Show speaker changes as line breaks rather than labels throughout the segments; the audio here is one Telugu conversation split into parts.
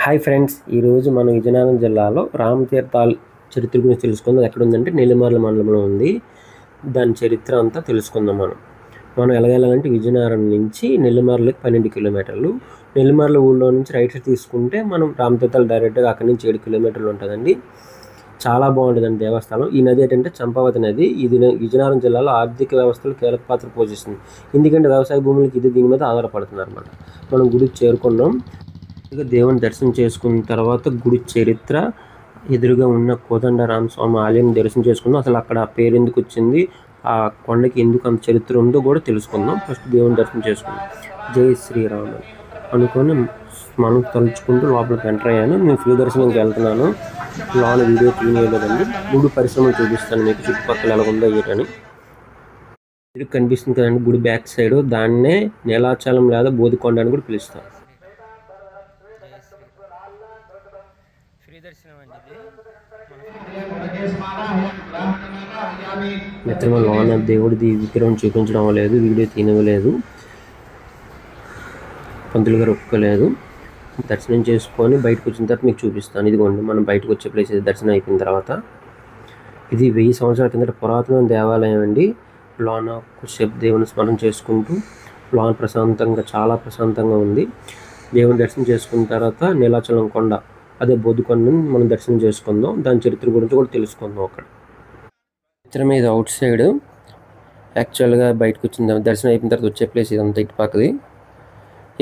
హాయ్ ఫ్రెండ్స్, ఈరోజు మనం విజయనగరం జిల్లాలో రామతీర్థాల చరిత్ర గురించి తెలుసుకుందాం. ఎక్కడ ఉందంటే నెల్లిమర్ల మండలంలో ఉంది. దాని చరిత్ర అంతా తెలుసుకుందాం. మనం ఎలాగెళ్ళాలంటే విజయనగరం నుంచి నెల్లిమర్లకి 12 కిలోమీటర్లు. నెల్లిమర్ల ఊళ్ళో నుంచి రైట్ సైడ్ తీసుకుంటే మనం రామతీర్థాలు డైరెక్ట్గా అక్కడి నుంచి 7 కిలోమీటర్లు ఉంటుందండి. చాలా బాగుంటుందండి దేవస్థానం. ఈ నది ఏంటంటే చంపావతి నది. ఇది విజయనగరం జిల్లాలో ఆర్థిక వ్యవస్థలో కీలక పాత్ర పోషిస్తుంది. ఎందుకంటే వ్యవసాయ భూములకి దీని మీద ఆధారపడుతుంది అనమాట. మనం గుడికి చేరుకున్నాం. దేవుని దర్శనం చేసుకున్న తర్వాత గుడి చరిత్ర, ఎదురుగా ఉన్న కోదండరామ స్వామి ఆలయం దర్శనం చేసుకుందాం. అసలు అక్కడ ఆ పేరు ఎందుకు వచ్చింది, ఆ కొండకి ఎందుకు అంత చరిత్ర ఉందో కూడా తెలుసుకుందాం. ఫస్ట్ దేవుని దర్శనం చేసుకుందాం. జై శ్రీరామ్ అనుకొని మనం తలుచుకుంటూ లోపలికి ఎంటర్ అయ్యాను. నేను ఫ్రీ దర్శనంకి వెళ్తున్నాను. లోన వీడియో క్లీన్ చేయలేదండి. గుడి పరిశ్రమలు చూపిస్తాను మీకు, చుట్టుపక్కల ఎలా ఉందో ఏంటని. ఇది కనిపిస్తుంది కదండి గుడి బ్యాక్ సైడ్, దాన్నే నీలాచలం లేదా బోధికొండ అని కూడా పిలుస్తాం. మిత్రమా లోన దేవుడిది విగ్రహం చూపించడం లేదు, వీడియో తీయలేదు, పంతులు గారు ఒప్పుకోలేదు. దర్శనం చేసుకొని బయటకు వచ్చిన తర్వాత మీకు చూపిస్తాను. ఇదిగోండి మనం బయటకు వచ్చే ప్లేస్ ఇది. దర్శనం అయిపోయిన తర్వాత ఇది 1000 సంవత్సరాల కిందట పురాతన దేవాలయం అండి. లోన కొద్దిసేపు దేవుని స్మరణ చేసుకుంటూ లోన ప్రశాంతంగా, చాలా ప్రశాంతంగా ఉంది. దేవుని దర్శనం చేసుకున్న తర్వాత నీలాచలం కొండ, అదే బోధికొండని మనం దర్శనం చేసుకుందాం. దాని చరిత్ర గురించి కూడా తెలుసుకుందాం. అక్కడ చిత్రం మీద అవుట్ సైడ్ యాక్చువల్గా బయటకు వచ్చింది. దర్శనం అయిపోయిన తర్వాత వచ్చే ప్లేస్ ఇదంతా ఇటు పక్కది.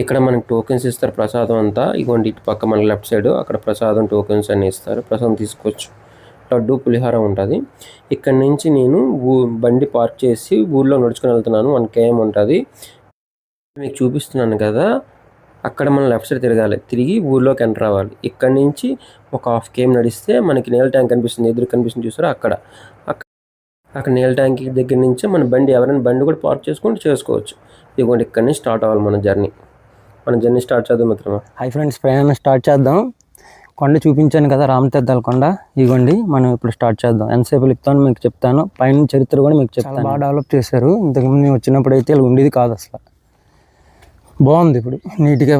ఇక్కడ మనకి టోకెన్స్ ఇస్తారు, ప్రసాదం అంతా. ఇగోండి ఇటు పక్క మన లెఫ్ట్ సైడ్ అక్కడ ప్రసాదం టోకెన్స్ అన్నీ ఇస్తారు. ప్రసాదం తీసుకోవచ్చు. లడ్డు, పులిహార ఉంటుంది. ఇక్కడ నుంచి నేను బండి పార్క్ చేసి ఊళ్ళో నడుచుకొని వెళ్తున్నాను. 1 km ఉంటుంది. మీకు చూపిస్తున్నాను కదా, అక్కడ మనం లెఫ్ట్ సైడ్ తిరగాలి. తిరిగి ఊళ్ళోకి ఎంటర్ అవ్వాలి. ఇక్కడ నుంచి ఒక 1/2 km నడిస్తే మనకి నీళ్ళ ట్యాంక్ కనిపిస్తుంది. ఎదురు కనిపిస్తుంది చూసారా, అక్కడ నీళ్ళ ట్యాంక్ దగ్గర నుంచి మన బండి, ఎవరైనా బండి కూడా పార్క్ చేసుకోవచ్చు. ఇదిగోండి ఇక్కడ నుంచి స్టార్ట్ అవ్వాలి మన జర్నీ స్టార్ట్ చేద్దాం మిత్రమా.
హై ఫ్రెండ్స్, ప్రయాణం స్టార్ట్ చేద్దాం. కొండ చూపించాను కదా, రామతీర్థాల కొండ. ఇదిగోండి మనం ఇప్పుడు స్టార్ట్ చేద్దాం. ఎంతసేపు చెప్తాను మీకు చెప్తాను. పైన చరిత్ర కూడా మీకు చెప్తాను. బాగా డెవలప్ చేశారు. ఇంతకుముందు వచ్చినప్పుడు అయితే ఇలా ఉండేది కాదు అసలు. బాగుంది ఇప్పుడు నీట్గా.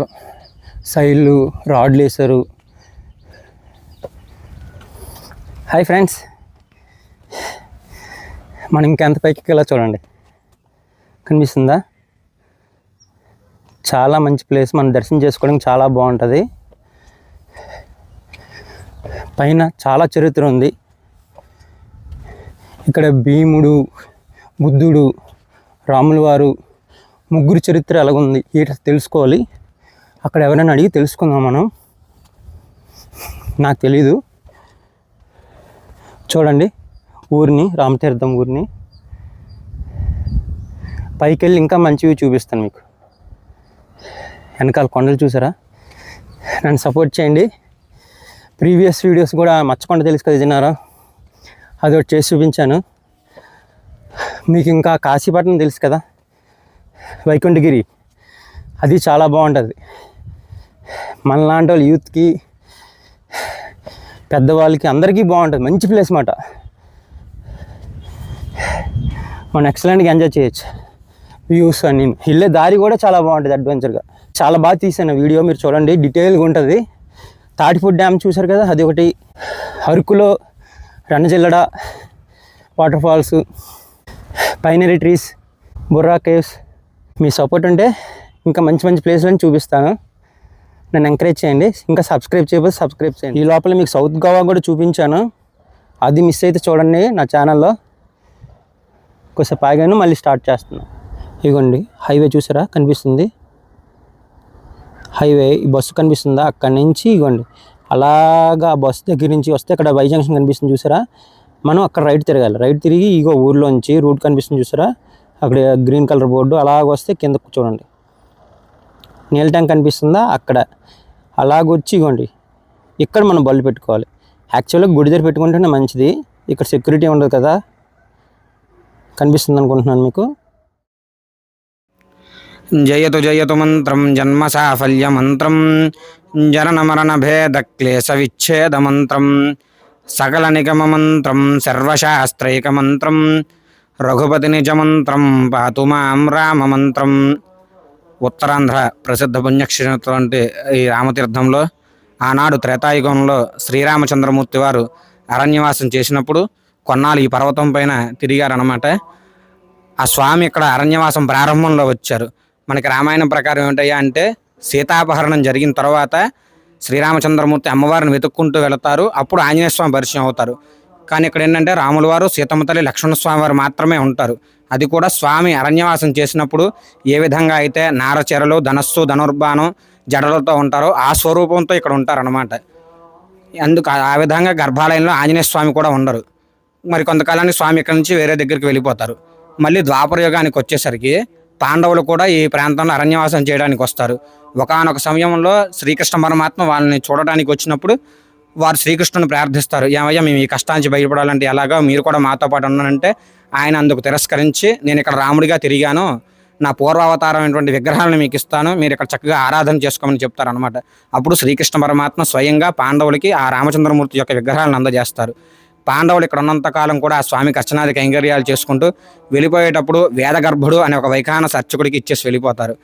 సైడ్లు రాడ్లు వేశారు. హాయ్ ఫ్రెండ్స్, మనం ఇంకెంత పైకి వెళ్ళా చూడండి, కనిపిస్తుందా? చాలా మంచి ప్లేస్. మనం దర్శనం చేసుకోవడానికి చాలా బాగుంటుంది. పైన చాలా చరిత్ర ఉంది. ఇక్కడ భీముడు, బుద్ధుడు, రాముల వారు ముగ్గురు చరిత్ర ఎలాగుంది ఏంటి తెలుసుకోవాలి. అక్కడ ఎవరైనా అడిగి తెలుసుకుందాం మనం. నాకు తెలీదు. చూడండి ఊరిని, రామతీర్థం ఊరిని. పైకి వెళ్ళి ఇంకా మంచివి చూపిస్తాను మీకు. వెనకాల కొండలు చూసారా? నన్ను సపోర్ట్ చేయండి. ప్రీవియస్ వీడియోస్ కూడా మచ్చకొండ తెలుసు కదా విజయనగరం, అది ఒకటి చేసి చూపించాను మీకు. ఇంకా కాశీపట్నం తెలుసు కదా, వైకుంఠగిరి, అది చాలా బాగుంటుంది. మనలాంటి వాళ్ళు యూత్కి, పెద్దవాళ్ళకి, అందరికీ బాగుంటుంది. మంచి ప్లేస్ మాట. మనం ఎక్సలెంట్గా ఎంజాయ్ చేయొచ్చు. వ్యూస్ అన్నీ, వెళ్ళే దారి కూడా చాలా బాగుంటుంది. అడ్వెంచర్గా చాలా బాగా తీసాను వీడియో, మీరు చూడండి. డీటెయిల్గా ఉంటుంది. తాటిపూడి డ్యామ్ చూసారు కదా, అది ఒకటి. అరకులో రణజిల్లడ వాటర్ ఫాల్స్, పైనరీ ట్రీస్, బుర్రా కేవ్స్. మీ సపోర్ట్ ఉంటే ఇంకా మంచి మంచి ప్లేస్లను చూపిస్తాను. నన్ను ఎంకరేజ్ చేయండి. ఇంకా సబ్స్క్రైబ్ చేయకపోతే సబ్స్క్రైబ్ చేయండి. ఈ లోపల మీకు సౌత్ గోవా కూడా చూపించాను. అది మిస్ అయితే చూడండి నా ఛానల్లో. కొద్దిసేపు ఆగాను, మళ్ళీ స్టార్ట్ చేస్తున్నాను. ఇదిగోండి హైవే చూసారా, కనిపిస్తుంది హైవే. ఈ బస్సు కనిపిస్తుందా, అక్కడి నుంచి ఇగోండి అలాగా బస్సు దగ్గర నుంచి వస్తే అక్కడ వై జంక్షన్ కనిపిస్తుంది చూసారా. మనం అక్కడ రైట్ తిరగాలి. రైట్ తిరిగి ఇగో ఊర్లోంచి రూట్ కనిపిస్తుంది చూసారా, అక్కడ గ్రీన్ కలర్ బోర్డు. అలాగ వస్తే కిందకు చూడండి నీళ్ళ ట్యాంక్ కనిపిస్తుందా, అక్కడ అలాగొచ్చి ఇగోండి ఇక్కడ మనం బళ్ళు పెట్టుకోవాలి. యాక్చువల్గా గుడి దగ్గర పెట్టుకుంటేనే మంచిది. ఇక్కడ సెక్యూరిటీ ఉండదు కదా. కనిపిస్తుంది అనుకుంటున్నాను మీకు.
జయతు జయతు మంత్రం జన్మ సాఫల్య మంత్రం జనన మరణ భేద క్లేశ విచ్ఛేద మంత్రం సకల నిగమ మంత్రం సర్వశాస్త్రైక మంత్రం రఘుపతి నిజ మంత్రం పాతు మాం రామ మంత్రం. ఉత్తరాంధ్ర ప్రసిద్ధ పుణ్యక్షేత్రం అంటే ఈ రామతీర్థంలో ఆనాడు త్రేతాయుగంలో శ్రీరామచంద్రమూర్తి వారు అరణ్యవాసం చేసినప్పుడు కొన్నాళ్ళు ఈ పర్వతం పైన తిరిగారనమాట. ఆ స్వామి ఇక్కడ అరణ్యవాసం ప్రారంభంలో వచ్చారు. మనకి రామాయణం ప్రకారం ఏమిటయ్యా అంటే సీతాపహరణం జరిగిన తర్వాత శ్రీరామచంద్రమూర్తి అమ్మవారిని వెతుక్కుంటూ వెళతారు. అప్పుడు ఆంజనేయ స్వామి పరిచయం అవుతారు. కానీ ఇక్కడ ఏంటంటే రాముల వారు, సీతమ్మ తల్లి, లక్ష్మణస్వామి వారు మాత్రమే ఉంటారు. అది కూడా స్వామి అరణ్యవాసం చేసినప్పుడు ఏ విధంగా అయితే నారచెరలు, ధనస్సు, ధనుర్బాణం, జడలతో ఉంటారో ఆ స్వరూపంతో ఇక్కడ ఉంటారన్నమాట. అందుకు ఆ విధంగా గర్భాలయంలో ఆంజనేయ స్వామి కూడా ఉండరు. మరి కొంతకాలానికి స్వామి ఇక్కడ నుంచి వేరే దగ్గరికి వెళ్ళిపోతారు. మళ్ళీ ద్వాపర యుగానికి వచ్చేసరికి పాండవులు కూడా ఈ ప్రాంతంలో అరణ్యవాసం చేయడానికి వస్తారు. ఒకానొక సమయంలో శ్రీకృష్ణ పరమాత్మ వాళ్ళని చూడడానికి వచ్చినప్పుడు వారు శ్రీకృష్ణుని ప్రార్థిస్తారు, ఏమయ్యా మేము ఈ కష్టానికి బయటపడాలంటే ఎలాగో, మీరు కూడా మాతో పాటు ఉన్నానంటే ఆయన అందుకు తిరస్కరించి, నేను ఇక్కడ రాముడిగా తిరిగాను, నా పూర్వావతారమైనటువంటి విగ్రహాలను మీకు ఇస్తాను, మీరు ఇక్కడ చక్కగా ఆరాధన చేసుకోమని చెప్తారనమాట. అప్పుడు శ్రీకృష్ణ పరమాత్మ స్వయంగా పాండవులకి ఆ రామచంద్రమూర్తి యొక్క విగ్రహాలను అందజేస్తారు. పాండవులు ఇక్కడ ఉన్నంతకాలం కూడా ఆ స్వామికి అర్చనాది కైంకర్యాలు చేసుకుంటూ వెళ్ళిపోయేటప్పుడు వేదగర్భుడు అనే ఒక వైఖానస అర్చకుడికి ఇచ్చేసి వెళ్ళిపోతారు.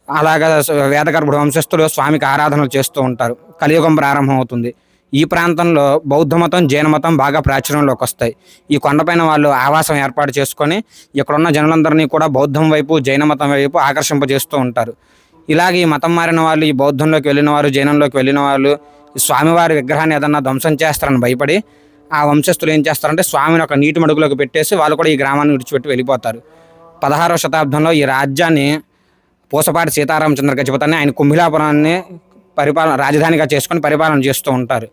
అలాగా వేదగర్భుడు వంశస్థులు స్వామికి ఆరాధనలు చేస్తూ ఉంటారు. కలియుగం ప్రారంభం అవుతుంది. ఈ ప్రాంతంలో బౌద్ధ మతం, జైన మతం బాగా ప్రాచుర్యంలోకి వస్తాయి. ఈ కొండపైన వాళ్ళు ఆవాసం ఏర్పాటు చేసుకొని ఇక్కడున్న జనులందరినీ కూడా బౌద్ధం వైపు, జైన మతం వైపు ఆకర్షింపజేస్తూ ఉంటారు. ఇలాగే ఈ మతం మారిన వాళ్ళు, ఈ బౌద్ధంలోకి వెళ్ళిన వారు, జైనంలోకి వెళ్ళిన వాళ్ళు స్వామివారి విగ్రహాన్ని ఏదన్నా ధ్వంసం చేస్తారని భయపడి ఆ వంశస్థులు ఏం చేస్తారంటే స్వామిని ఒక నీటి మడుగులోకి పెట్టేసి వాళ్ళు కూడా ఈ గ్రామాన్ని విడిచిపెట్టి వెళ్ళిపోతారు. 16వ శతాబ్దంలో ఈ రాజ్యాన్ని పూసపాటి సీతారామచంద్ర గజపతిని ఆయన కుంభిలాపురాన్ని రాజధానిగా చేసుకొని పరిపాలన చేస్తూ ఉంటారు.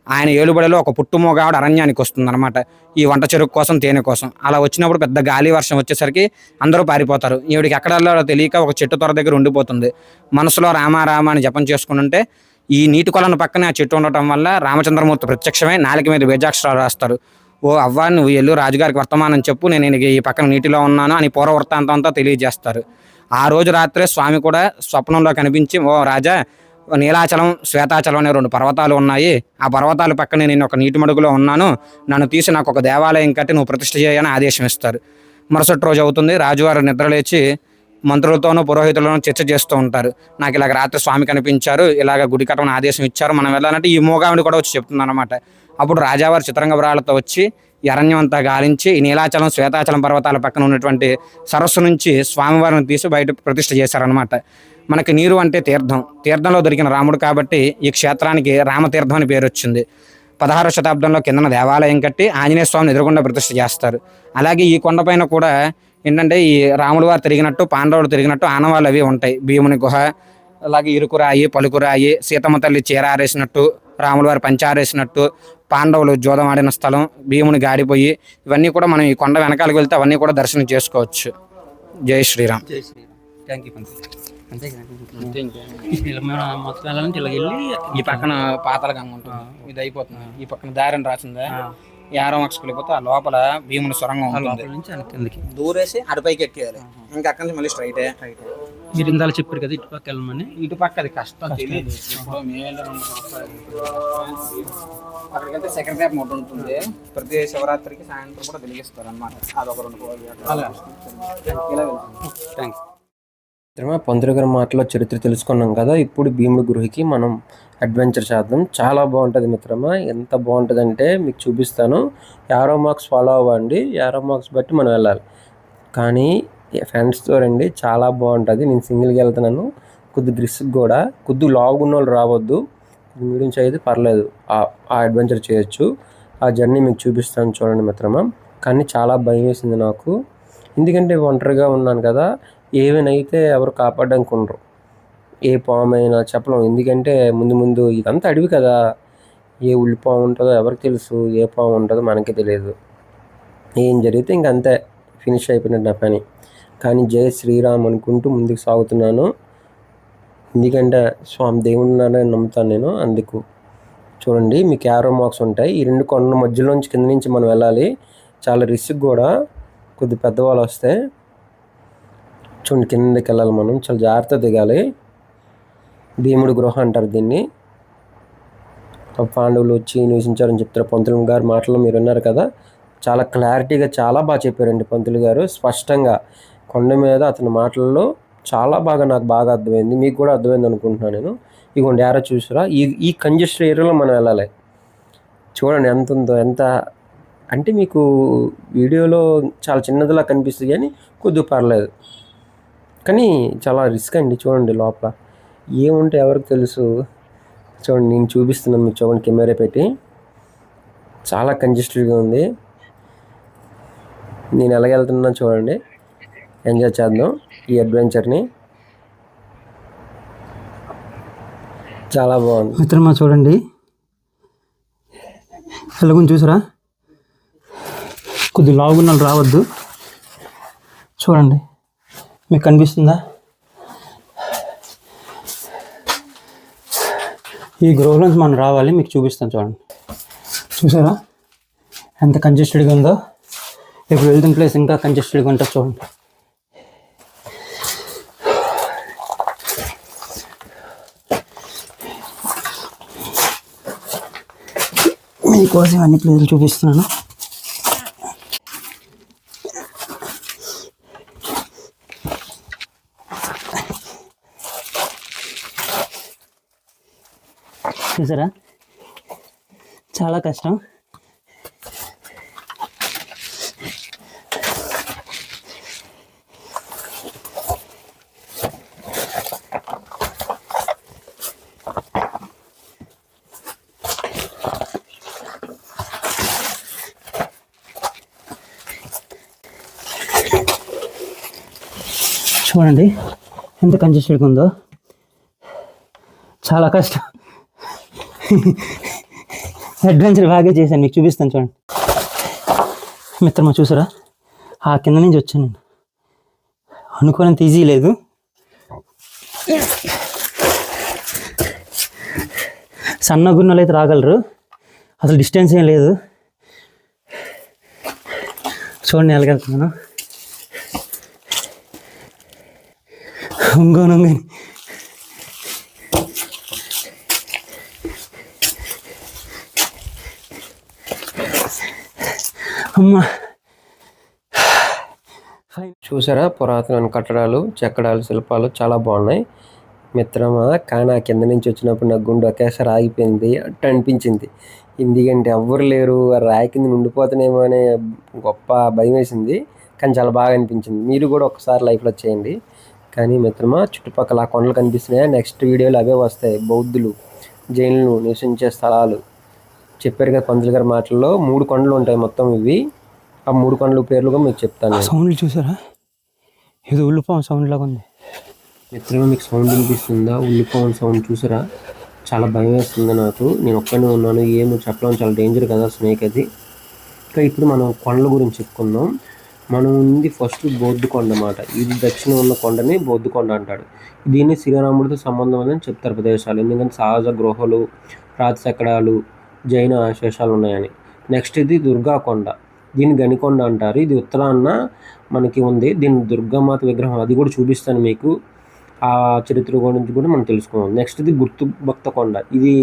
ఆయన ఏలుబడిలో ఒక పుట్టుమోగావిడ అరణ్యానికి వస్తుందన్నమాట, ఈ వంట చెరుకు కోసం, తేనె కోసం. అలా వచ్చినప్పుడు పెద్ద గాలి వర్షం వచ్చేసరికి అందరూ పారిపోతారు. ఈవిడికి ఎక్కడ వెళ్ళాలో తెలియక ఒక చెట్టు త్వర దగ్గర ఉండిపోతుంది. మనసులో రామ రామ అని జపం చేసుకుంటుంటే ఈ నీటి కొలను పక్కనే ఆ చెట్టు ఉండటం వల్ల రామచంద్రమూర్తి ప్రత్యక్షమై నాలుక మీద బీజాక్షరాలు రాస్తారు. ఓ అవ్వ, నువ్వు ఎల్లు రాజుగారికి వర్తమానం చెప్పు, నేను ఈ పక్కన నీటిలో ఉన్నాను అని పూర్వవృత్తాంతం అంతా తెలియజేస్తారు. ఆ రోజు రాత్రే స్వామి కూడా స్వప్నంలో కనిపించి, ఓ రాజా, నీలాచలం, శ్వేతాచలం అనే 2 పర్వతాలు ఉన్నాయి, ఆ పర్వతాల పక్కనే నేను ఒక నీటి మడుగులో ఉన్నాను, నన్ను తీసి నాకు ఒక దేవాలయం కట్టి నువ్వు ప్రతిష్ఠ చేయని ఆదేశం ఇస్తారు. మరుసటి రోజు అవుతుంది. రాజువారు నిద్రలేచి మంత్రులతోనూ పురోహితులతోనూ చర్చ చేస్తూ ఉంటారు. నాకు ఇలాగ రాత్రి స్వామి కనిపించారు, ఇలాగ గుడి కట్టమని ఆదేశం ఇచ్చారు, మనం వెళ్ళాలంటే ఈ మూగావిడి కూడా వచ్చి చెప్తుందన్నమాట. అప్పుడు రాజావారు చిత్రంగబరాలతో వచ్చి ఈ అరణ్యం అంతా గాలించి ఈ నీలాచలం, శ్వేతాచలం పర్వతాల పక్కన ఉన్నటువంటి సరస్సు నుంచి స్వామివారిని తీసి బయట ప్రతిష్ఠ చేశారనమాట. మనకి నీరు అంటే తీర్థం, తీర్థంలో దొరికిన రాముడు కాబట్టి ఈ క్షేత్రానికి రామతీర్థం అని పేరు వచ్చింది. 16వ శతాబ్దంలో కిందన దేవాలయం కట్టి ఆంజనేయ స్వామిని ఎదురుగుండా ప్రతిష్ఠ చేస్తారు. అలాగే ఈ కొండపైన కూడా ఏంటంటే ఈ రాముడు వారు తిరిగినట్టు, పాండవులు తిరిగినట్టు ఆనవాళ్ళు అవి ఉంటాయి. భీముని గుహ, అలాగే ఇరుకురాయి, పలుకురాయి, సీతమ్మ తల్లి చీరారేసినట్టు, రాముల వారు పంచారేసినట్టు, పాండవులు జోదం ఆడిన స్థలం, భీముని గాడిపోయి, ఇవన్నీ కూడా మనం ఈ కొండ వెనకాలకు వెళ్తే అవన్నీ కూడా దర్శనం చేసుకోవచ్చు. జై శ్రీరామ్.
జై శ్రీరామ్. Thank you. అంతే మొత్తం వెళ్ళాలంటే ఇలా వెళ్ళి
ఈ పక్కన పాతాళ గంగ ఉంటుంది, ఇది అయిపోతుంది. ఈ పక్కన దారిని రాసిందా, యారో మక్షకి వెళ్ళిపోతే ఆ లోపల భీముని సొరంగం ఉంటుంది,
నుంచి కిందకి
దూరేసి అటుపైకి ఎక్కేయాలి. ఇంకా అక్కడి నుంచి మళ్ళీ స్ట్రైట్.
మీరు ఇందాక చెప్పారు కదా ఇటు పక్క వెళ్ళమని.
ఇటు పక్క అది కష్టం తెలియదు. అక్కడికి వెళ్తే సెకండ్ ర్యాప్ మొట్ట ఉంటుంది. ప్రతి శివరాత్రికి సాయంత్రం కూడా వెలిగిస్తారు అనమాట. అదొక 2 ఇలా వెళ్తుంది.
థ్యాంక్స్.
పంతులు గారి మాటలో చరిత్ర తెలుసుకున్నాం కదా. ఇప్పుడు భీముడి గృహకి మనం అడ్వెంచర్ చేద్దాం. చాలా బాగుంటుంది మిత్రమా. ఎంత బాగుంటుందంటే మీకు చూపిస్తాను. యారో మార్క్స్ ఫాలో అవ్వండి, యారో మార్క్స్ బట్టి మనం వెళ్ళాలి. కానీ ఫ్రెండ్స్తో రండి, చాలా బాగుంటుంది. నేను సింగిల్గా వెళ్తున్నాను. కొద్ది రిస్క్ కూడా, కొద్ది లాగ్ ఉన్న వాళ్ళు రావద్దు, మీడియం అయితే పర్లేదు, ఆ అడ్వెంచర్ చేయొచ్చు. ఆ జర్నీ మీకు చూపిస్తాను చూడండి మిత్రమా. కానీ చాలా భయం వేసింది నాకు, ఎందుకంటే ఒంటరిగా ఉన్నాను కదా. ఏమైనా అయితే ఎవరు కాపాడడానికి ఉండరు, ఏ పాము అయినా చెప్పలేం. ఎందుకంటే ముందు ఇదంతా అడవి కదా, ఏ ఉల్లి పాము ఉంటుందో ఎవరికి తెలుసు, ఏ పాము ఉంటుందో మనకి తెలియదు. ఏం జరిగితే ఇంకంతే, ఫినిష్ అయిపోయినట్టు నా పని. కానీ జై శ్రీరామ్ అనుకుంటూ ముందుకు సాగుతున్నాను. ఎందుకంటే స్వామి దేవుడు ఉన్నాడని నమ్ముతాను నేను. అందుకు చూడండి, మీకు యారో మార్క్స్ ఉంటాయి. ఈ 2 కొండల మధ్యలోంచి కింద నుంచి మనం వెళ్ళాలి. చాలా రిస్క్ కూడా, కొద్ది పెద్దవాళ్ళు వస్తే చూడండి కిందకి వెళ్ళాలి మనం, చాలా జాగ్రత్త దిగాలి. భీముడి గృహ అంటారు దీన్ని. పాండవులు వచ్చి నివసించారని చెప్తారు పంతులు గారి మాటలు మీరు విన్నారు కదా. చాలా క్లారిటీగా చాలా బాగా చెప్పారండి పంతులు గారు, స్పష్టంగా. కొండ మీద అతని మాటల్లో చాలా బాగా నాకు బాగా అర్థమైంది, మీకు కూడా అర్థమైంది అనుకుంటున్నాను నేను. ఇగోండి యారో చూసారా, ఈ కంజెస్టెడ్ ఏరియాలో మనం వెళ్ళాలి. చూడండి ఎంత ఉందో, ఎంత అంటే మీకు వీడియోలో చాలా చిన్నదిలా కనిపిస్తుంది కానీ కొద్దిగా పర్లేదు, కానీ చాలా రిస్క్ అండి. చూడండి లోపల ఏముంటే ఎవరికి తెలుసు. చూడండి నేను చూపిస్తున్నాను మీకు, చూడండి కెమెరా పెట్టి. చాలా కంజెస్టెడ్గా ఉంది. నేను ఎలాగెళ్తున్నా చూడండి, ఎంజాయ్ చేద్దాం ఈ అడ్వెంచర్ని. చాలా బాగుంది
మిత్రమా. చూడండి ఎలాగుని చూసారా, కొద్ది లావుగున్నాళ్ళు రావద్దు. చూడండి మీకు కనిపిస్తుందా, ఈ గ్రోవ్ నుంచి మనం రావాలి, మీకు చూపిస్తాను. చూడండి చూసారా ఎంత కంజెస్టెడ్గా ఉందో. ఇప్పుడు వెళ్తున్న ప్లేస్ ఇంకా కంజెస్టెడ్గా ఉంటుంది. చూడండి మీకోసం అన్ని ప్లేసులు చూపిస్తున్నాను. చూసారా చాలా కష్టం. చూడండి ఎంత కంజెస్టెడ్గా ఉందో, చాలా కష్టం. అడ్వెంచర్ బాగా చేశాను, మీకు చూపిస్తాను. చూడండి మిత్రమా, చూసారా ఆ కింద నుంచి వచ్చాను నేను. అనుకోనంత ఈజీ లేదు. సన్న గున్నలు అయితే రాగలరు, అసలు డిస్టెన్స్ ఏం లేదు. చూడండి ఎలాగెళ్తున్నాను, ఒంగోని అమ్మా.
చూసారా పురాతన కట్టడాలు, చెక్కడాలు, శిల్పాలు చాలా బాగున్నాయి మిత్రమా. కానీ ఆ కింద నుంచి వచ్చినప్పుడు నాకు గుండె ఒకేసారి ఆగిపోయింది అట్టు అనిపించింది. ఎందుకంటే ఎవ్వరు లేరు, రాయి కింద ఉండిపోతానేమో అనే గొప్ప భయం వేసింది. కానీ చాలా బాగా అనిపించింది. మీరు కూడా ఒకసారి లైఫ్లో చేయండి. కానీ మిత్రమా చుట్టుపక్కల ఆ కొండలు కనిపిస్తున్నాయి. నెక్స్ట్ వీడియోలు అవే వస్తాయి. బౌద్ధులు, జైనులు నివసించే స్థలాలు చెప్పారు కదా పంతులు గారి మాటల్లో. 3 కొండలు ఉంటాయి మొత్తం ఇవి. ఆ 3 కొండల పేర్లు కూడా మీకు చెప్తాను.
సౌండ్లు చూసారా, ఏదో ఉల్లిపాయ సౌండ్ లాగా ఉంది.
మిత్రమా మీకు సౌండ్ వినిపిస్తుందా? ఉల్లిపాయ సౌండ్ చూసారా, చాలా భయం వేస్తుంది నాకు. నేను ఒక్కనే ఉన్నాను, ఏమో చెప్పడం, చాలా డేంజర్ కదా స్నేక్ అది. ఇంకా ఇప్పుడు మనం కొండల గురించి చెప్పుకుందాం. మనం ఉంది ఫస్ట్ బౌద్ధ కొండ అన్నమాట. ఇది దక్షిణం ఉన్న కొండని బౌద్ధ కొండ అంటాడు. దీన్ని శ్రీరాముడితో సంబంధం అని చెప్తారు ప్రదేశాలు, ఎందుకంటే సహజ గృహలు, రాతి చెక్కడాలు, జైన అవశేషాలు ఉన్నాయని. నెక్స్ట్ ఇది దుర్గా కొండ, దీన్ని గనికొండ అంటారు. ఇది ఉత్తరాన మనకి ఉంది. దీని దుర్గామాత విగ్రహం, అది కూడా చూపిస్తాను మీకు. ఆ చరిత్ర గురించి కూడా మనం తెలుసుకుందాం. నెక్స్ట్ ఇది గుర్తుభక్త కొండ, ఇది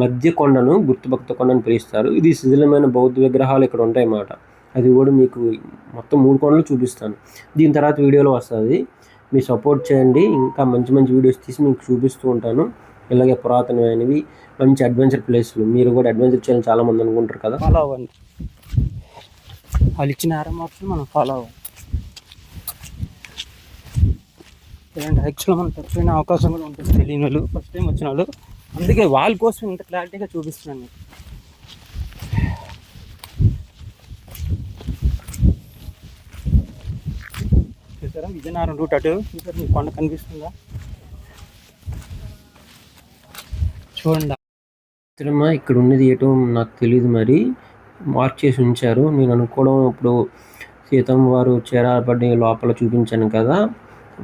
మధ్య కొండను గుర్తుభక్త కొండ అని పిలుస్తారు. ఇది శిథిలమైన బౌద్ధ విగ్రహాలు ఇక్కడ ఉంటాయి అన్నమాట. అది కూడా మీకు మొత్తం 3 కొండలు చూపిస్తాను. దీని తర్వాత వీడియోలో వస్తుంది. మీరు సపోర్ట్ చేయండి, ఇంకా మంచి మంచి వీడియోస్ తీసి మీకు చూపిస్తూ ఉంటాను. ఇలాగే పురాతనమైనవి మంచి అడ్వెంచర్ ప్లేస్లు. మీరు కూడా అడ్వెంచర్ చేయాలని చాలామంది అనుకుంటారు కదా,
ఫాలో అవ్వండి. వాళ్ళు ఇచ్చిన ఆరం ఆప్షన్ మనం ఫాలో అవ్వాలి. ఇలాంటి హైక్స్లో మనం తప్పిపోయిన అవకాశం కూడా ఉంటుంది తెలియని వాళ్ళు, ఫస్ట్ టైం వచ్చిన వాళ్ళు. అందుకే వాళ్ళ కోసం ఇంత క్లారిటీగా చూపిస్తున్నాను మీకు. చూసారా విజయనగరం రూట్ అటు చూసారా, మీకు కొండ కనిపిస్తుందా? చూడండి.
మిత్రమా ఇక్కడ ఉన్నది ఏటో నాకు తెలియదు, మరి మార్క్ చేసి ఉంచారు. నేను అనుకోవడం ఇప్పుడు సీతమ్మ వారు చీరాలపడి లోపల చూపించాను కదా,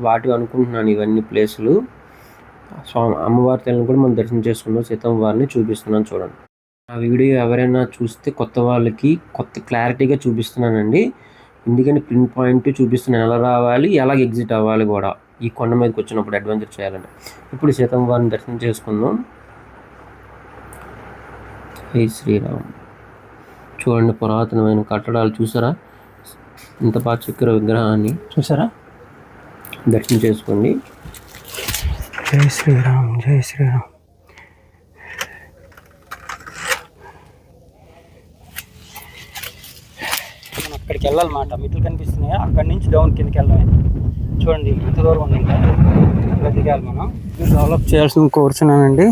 వాటి అనుకుంటున్నాను ఇవన్నీ ప్లేసులు. అమ్మవారి తల్లిని కూడా మనం దర్శనం చేసుకుందాం. సీతమ్మ వారిని చూపిస్తున్నాను చూడండి. ఆ వీడియో ఎవరైనా చూస్తే కొత్త వాళ్ళకి కొత్త క్లారిటీగా చూపిస్తున్నానండి. ఎందుకంటే పిన్ పాయింట్ చూపిస్తున్నాను, ఎలా రావాలి, ఎలా ఎగ్జిట్ అవ్వాలి కూడా ఈ కొండ మీదకి వచ్చినప్పుడు అడ్వెంచర్ చేయాలంటే. ఇప్పుడు సీతమ్మ వారిని దర్శనం చేసుకుందాం. జై శ్రీరామ్. చూడండి పురాతనమైన కట్టడాలు చూసారా, ఇంత బాగా చెక్కర విగ్రహాన్ని
చూసారా.
దర్శనం చేసుకోండి.
జై శ్రీరామ్, జై శ్రీరామ్. అక్కడికి వెళ్ళాలన్నమాట. మెట్లు కనిపిస్తున్నాయి, అక్కడి నుంచి డౌన్ కిందకి వెళ్ళడమే. చూడండి ఇంత దూరం ఉంది, ఇంకా ఇలా దిగాలి మనం. డెవలప్ చేయాల్సిన కోరుచున్నానండి.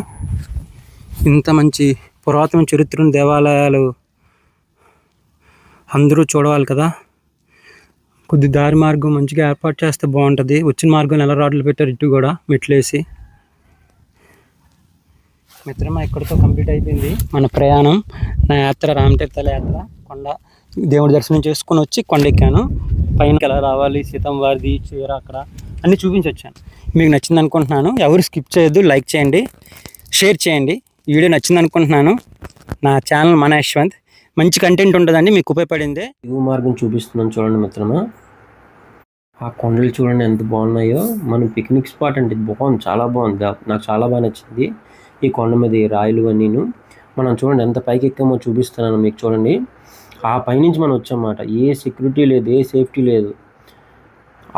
ఇంత మంచి పురాతన చరిత్ర దేవాలయాలు అందరూ చూడవాలి కదా. కొద్ది దారి మార్గం మంచిగా ఏర్పాటు చేస్తే బాగుంటుంది. వచ్చిన మార్గం ఎలా రాడ్లు పెట్టారు, ఇటు కూడా మెట్లేసి. మిత్రమా, ఇక్కడితో కంప్లీట్ అయిపోయింది మన ప్రయాణం. నా యాత్ర రామతీర్థాల యాత్ర. కొండ దేవుడి దర్శనం చేసుకుని వచ్చి కొండ ఎక్కాను. పైన ఎలా రావాలి, సీతమ్మ వారిది చీర అక్కడ అన్నీ చూపించి వచ్చాను. మీకు నచ్చింది అనుకుంటున్నాను. ఎవరు స్కిప్ చేయొద్దు, లైక్ చేయండి, షేర్ చేయండి. ఈ వీడియో నచ్చింది అనుకుంటున్నాను. నా ఛానల్ మన యశ్వంత్, మంచి కంటెంట్ ఉంటుందండి, మీకు ఉపయోగపడిందే.
దిగువ మార్గం చూపిస్తున్నాను చూడండి మిత్రమా. ఆ కొండలు చూడండి ఎంత బాగున్నాయో. మనం పిక్నిక్ స్పాట్ అంటే ఇది బాగుంది, చాలా బాగుంది. నాకు చాలా బాగా నచ్చింది ఈ కొండ మీద ఈ రాయలు అన్నీను. మనం చూడండి ఎంత పైకి ఎక్కామో చూపిస్తున్నాను మీకు. చూడండి ఆ పైనుంచి మనం వచ్చామన్నమాట. ఏ సెక్యూరిటీ లేదు, ఏ సేఫ్టీ లేదు.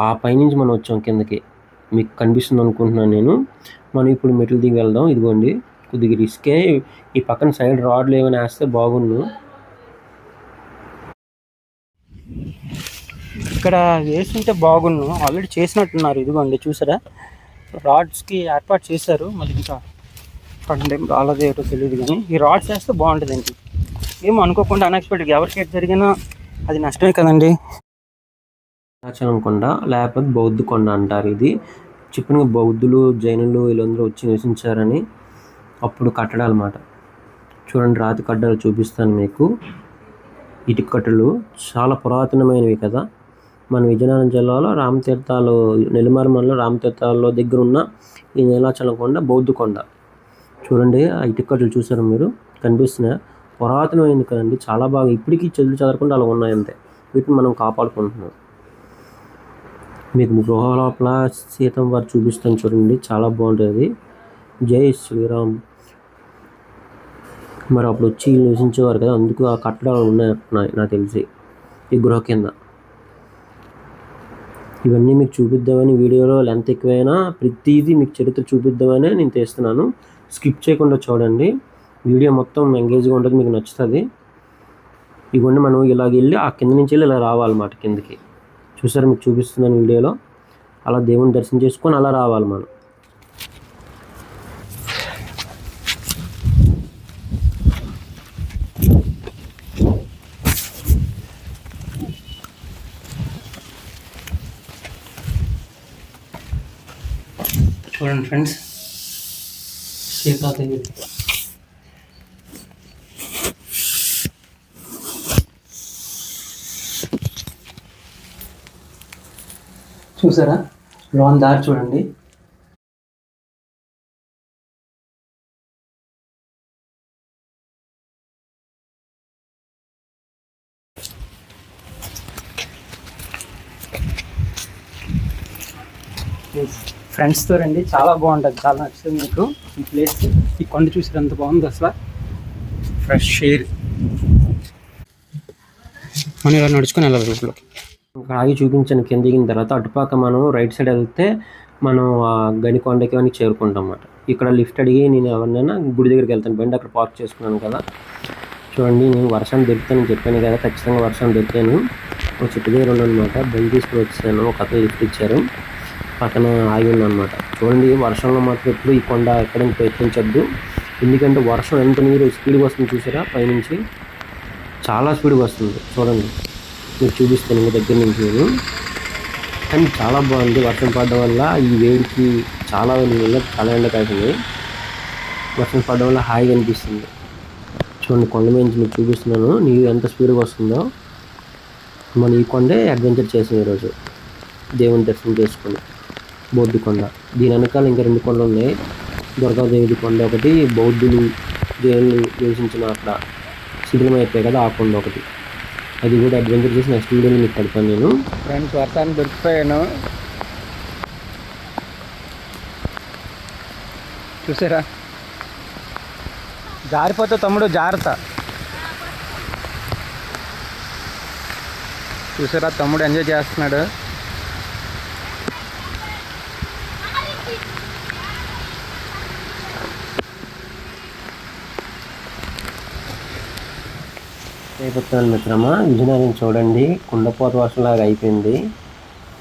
ఆ పైనుంచి మనం వచ్చాం కిందకి. మీకు కనిపిస్తుంది అనుకుంటున్నాను నేను. మనం ఇప్పుడు మెట్లు దిగి వెళ్దాం. ఇదిగోండి కొద్దిగా రిస్కే. ఈ పక్కన సైడ్ రాడ్లు ఏమైనా వేస్తే బాగుండు.
ఇక్కడ వేస్తుంటే బాగుండు, ఆల్రెడీ చేసినట్టున్నారు. ఇదిగోండి చూసారా, రాడ్స్కి ఏర్పాటు చేశారు. మళ్ళీ ఇంకా ఫ్రంట్ టైం రాలేదు ఏటో తెలియదు, కానీ ఈ రాడ్స్ వేస్తే బాగుంటుందండి. ఏమో అనుకోకుండా అన్ఎక్స్పెక్టెడ్ ఎవరికి ఎటు జరిగినా అది నష్టమే కదండి.
అరుణాచలం కొండ లేకపోతే బౌద్ధ కొండ అంటారు. ఇది చెప్పిన బౌద్ధులు, జైనులు వీళ్ళందరూ వచ్చి నివసించారని అప్పుడు కట్టడాలు అన్నమాట. చూడండి రాతి కట్టడాలు చూపిస్తాను మీకు. ఇటుక కట్టలు చాలా పురాతనమైనవి కదా. మన విజయనగరం జిల్లాలో రామతీర్థాలు, నెల్లిమర్ల మండలం రామతీర్థాల్లో దగ్గర ఉన్న ఈ నీలాచలం కొండ బౌద్ధ కొండ. చూడండి ఆ ఇటుక కట్టలు చూసారు మీరు, కనిపిస్తున్నాయి. పురాతనమైనది కదండి, చాలా బాగా. ఇప్పటికీ చెదరకుండా అలా ఉన్నాయి అంతే. వీటిని మనం కాపాడుకుంటున్నాం. మీకు గృహ లోపల సీతమ్మ వారు చూపిస్తాను చూడండి, చాలా బాగుంటుంది. జై శ్రీరామ్. మరి అప్పుడు వచ్చి నివసించేవారు కదా, అందుకు ఆ కట్టడాలు ఉన్నాయి నాకు తెలిసి ఈ గృహ కింద. ఇవన్నీ మీకు చూపిద్దామని వీడియోలో లెంత్ ఎక్కువైనా ప్రతిదీ మీకు చరిత్ర చూపిద్దామని నేను తీస్తున్నాను. స్కిప్ చేయకుండా చూడండి, వీడియో మొత్తం ఎంగేజ్గా ఉంటుంది, మీకు నచ్చుతుంది. ఇవన్నీ మనం ఇలాగ వెళ్ళి ఆ కింద నుంచి వెళ్ళి ఇలా రావాలన్నమాట కిందకి. చూసారు మీకు చూపిస్తున్నాను వీడియోలో. అలా దేవుని దర్శనం చేసుకొని అలా రావాలి మనం.
చూడండి ఫ్రెండ్స్, సీతాదేవి చూసారా, లోన్ దారి చూడండి. ఫ్రెండ్స్తో రండి, చాలా బాగుంటుంది, చాలా నచ్చుతుంది మీకు ఈ ప్లేస్. ఈ కొండ చూసి ఎంత బాగుంది అసలు, ఫ్రెష్ ఎయిర్. మనం ఇలా నడుచుకొని వెళ్ళాలి రూట్లోకి.
ఆగి చూపించాను. కింద దిగిన తర్వాత అటుపక్క మనం రైట్ సైడ్ వెళ్తే మనం ఆ గనికొండకి అని చేరుకుంటాం అన్నమాట. ఇక్కడ లిఫ్ట్ అడిగి నేను ఎవరినైనా గుడి దగ్గరికి వెళ్తాను. బండి అక్కడ పార్క్ చేసుకున్నాను కదా. చూడండి నేను వర్షాన్ని దొరుకుతానని చెప్పాను కదా, ఖచ్చితంగా వర్షాన్ని దొరికాను. ఒక చెట్టు దగ్గర ఉన్నానమాట. బండి తీసుకుని వచ్చాను. ఒక అతను లిఫ్ట్ ఇచ్చారు, పక్కన ఆగి ఉందన్నమాట. చూడండి వర్షంలో మాత్రం ఎప్పుడు ఈ కొండ ఎక్కడానికి ప్రయత్నించద్దు. ఎందుకంటే వర్షం ఎంత నీరు స్పీడ్గా వస్తుంది చూసారా, పైనుంచి చాలా స్పీడ్గా వస్తుంది. చూడండి మీకు చూపిస్తాను ఇంక దగ్గర నుంచి నేను. కానీ చాలా బాగుంది. వర్షం పడడం వల్ల ఈ వేడికి చాలా ఎండ కాసింది. వర్షం పడడం వల్ల హాయిగా అనిపిస్తుంది. చూడండి కొండ మీద నుంచి మీకు చూపిస్తున్నాను నీరు ఎంత స్పీడ్గా వస్తుందో. మనం ఈ కొండే అడ్వెంచర్ చేసాం ఈరోజు, దేవుని దర్శనం చేసుకొని. బౌద్ధ కొండ, దీని వెనకాల ఇంకా 2 కొండలు ఉన్నాయి. దుర్గాదేవి కొండ ఒకటి, బౌద్ధులు జైలు నివసించిన అక్కడ శిథిలమైపోయాయి కదా ఆ కొండ ఒకటి. అది కూడా అడ్వెంచర్ చేసి నెక్స్ట్ వీడియోని మీకు పెడతాను నేను.
ఫ్రెండ్స్ వర్షాన్ని దొరికిపోయాను చూసారా. జారిపోతే తమ్ముడు జాగ్రత్త. చూసారా తమ్ముడు ఎంజాయ్ చేస్తున్నాడు.
అయిపోతున్నాను మిత్రమా. విజయనగరం చూడండి కుండపోత వర్షంలాగా అయిపోయింది.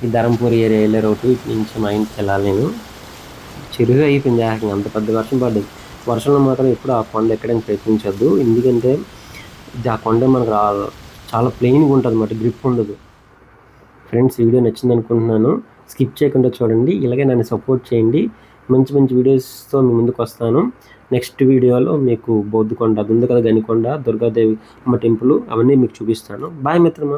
ఈ ధరంపూర్ ఏరియా వెళ్ళే రోడ్డు ఇటు నుంచి మా ఇంటికి వెళ్ళాలి నేను. చెరువు అయిపోయింది ఏకంగా, అంత పెద్ద వర్షం పడ్డది. వర్షంలో మాత్రం ఎప్పుడు ఆ కొండ ఎక్కడానికి ప్రయత్నించొద్దు, ఎందుకంటే ఇది ఆ కొండ మనకు చాలా ప్లెయిన్గా ఉంటుంది అన్నమాట, గ్రిప్ ఉండదు. ఫ్రెండ్స్ వీడియో నచ్చింది అనుకుంటున్నాను. స్కిప్ చేయకుండా చూడండి, ఇలాగే నన్ను సపోర్ట్ చేయండి. మంచి మంచి వీడియోస్తో మీ ముందుకు వస్తాను. నెక్స్ట్ వీడియోలో మీకు బౌద్ధకొండ, అది ఉంది కదా గనికొండ, దుర్గాదేవి అమ్మ టెంపుల్, అవన్నీ మీకు చూపిస్తాను. బాయ్ మిత్రమా.